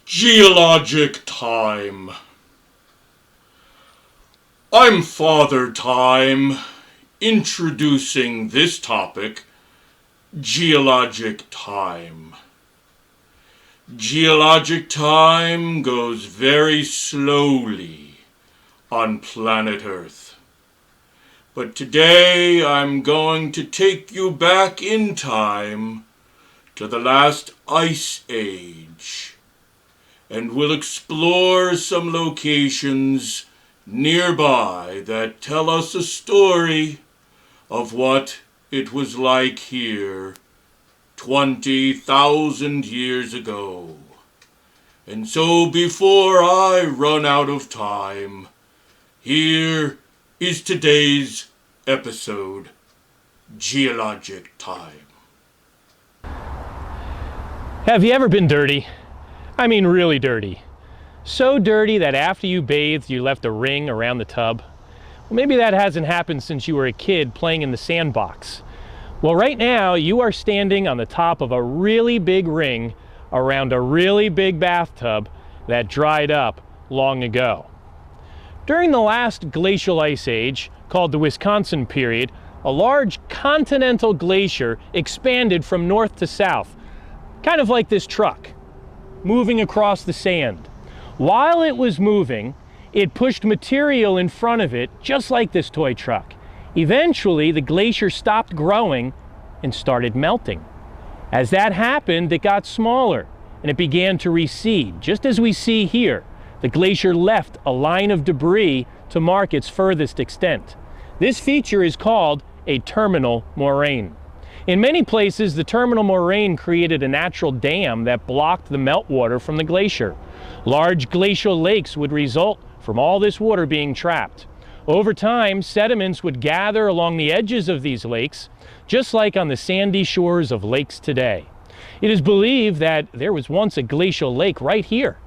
Geologic Time. I'm Father Time, introducing this topic, Geologic Time. Geologic time goes very slowly on planet Earth. But today I'm going to take you back in time to the last ice age, and we'll explore some locations nearby that tell us a story of what it was like here 20,000 years ago. And so before I run out of time, here is today's episode, Geologic Time. Have you ever been dirty? I mean really dirty. So dirty that after you bathed, you left a ring around the tub. Well, maybe that hasn't happened since you were a kid playing in the sandbox. Well, right now you are standing on the top of a really big ring around a really big bathtub that dried up long ago. During the last glacial ice age, called the Wisconsin period, a large continental glacier expanded from north to south, kind of like this truck, moving across the sand. While it was moving, it pushed material in front of it, just like this toy truck. Eventually, the glacier stopped growing and started melting. As that happened, it got smaller and it began to recede. Just as we see here, the glacier left a line of debris to mark its furthest extent. This feature is called a terminal moraine. In many places, the terminal moraine created a natural dam that blocked the meltwater from the glacier. Large glacial lakes would result from all this water being trapped. Over time, sediments would gather along the edges of these lakes, just like on the sandy shores of lakes today. It is believed that there was once a glacial lake right here.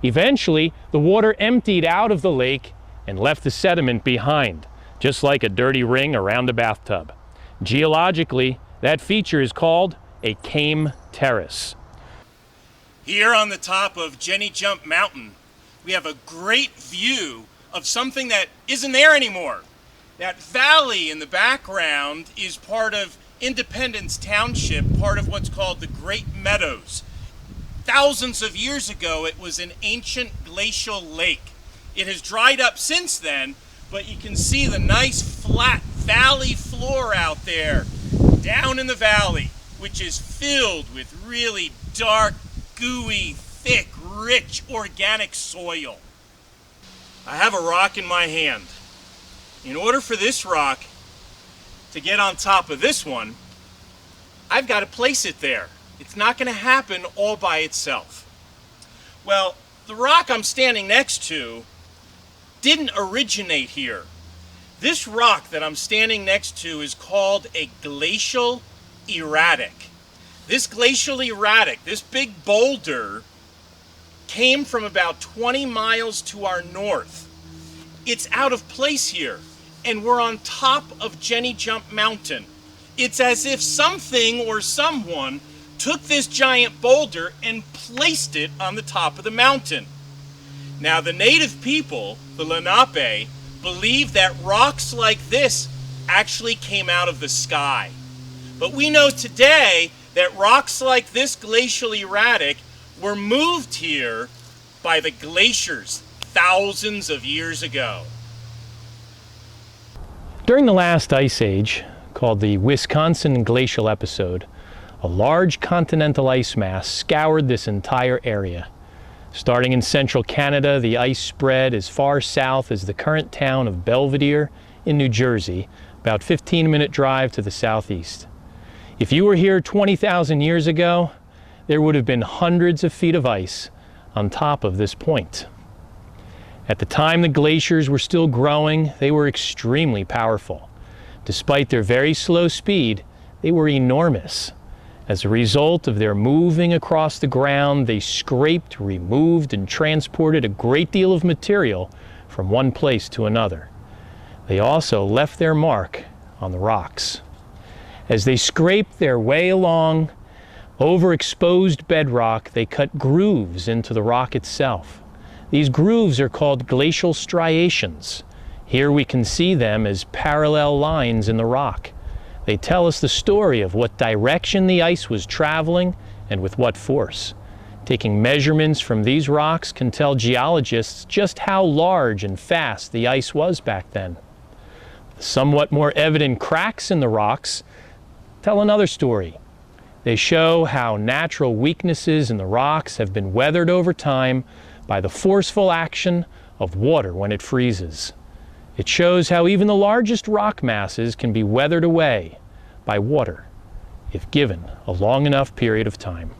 Eventually, the water emptied out of the lake and left the sediment behind, just like a dirty ring around a bathtub. Geologically, that feature is called a Kame terrace. Here on the top of Jenny Jump Mountain, we have a great view of something that isn't there anymore. That valley in the background is part of Independence Township, part of what's called the Great Meadows. Thousands of years ago, it was an ancient glacial lake. It has dried up since then, but you can see the nice flat valley floor out there, down in the valley, which is filled with really dark, gooey, thick, rich, organic soil. I have a rock in my hand. In order for this rock to get on top of this one, I've got to place it there. It's not going to happen all by itself. Well, the rock I'm standing next to didn't originate here. This rock that I'm standing next to is called a glacial erratic. This glacial erratic, this big boulder, came from about 20 miles to our north. It's out of place here, and we're on top of Jenny Jump Mountain. It's as if something or someone took this giant boulder and placed it on the top of the mountain. Now, the native people, the Lenape, believe that rocks like this actually came out of the sky. But we know today that rocks like this glacial erratic were moved here by the glaciers thousands of years ago. During the last ice age, called the Wisconsin glacial episode, a large continental ice mass scoured this entire area. Starting in central Canada, the ice spread as far south as the current town of Belvedere in New Jersey, about 15-minute drive to the southeast. If you were here 20,000 years ago, there would have been hundreds of feet of ice on top of this point. At the time the glaciers were still growing, they were extremely powerful. Despite their very slow speed, they were enormous. As a result of their moving across the ground, they scraped, removed, and transported a great deal of material from one place to another. They also left their mark on the rocks. As they scraped their way along, Over exposed bedrock, they cut grooves into the rock itself. These grooves are called glacial striations. Here we can see them as parallel lines in the rock. They tell us the story of what direction the ice was traveling and with what force. Taking measurements from these rocks can tell geologists just how large and fast the ice was back then. The somewhat more evident cracks in the rocks tell another story. They show how natural weaknesses in the rocks have been weathered over time by the forceful action of water when it freezes. It shows how even the largest rock masses can be weathered away by water if given a long enough period of time.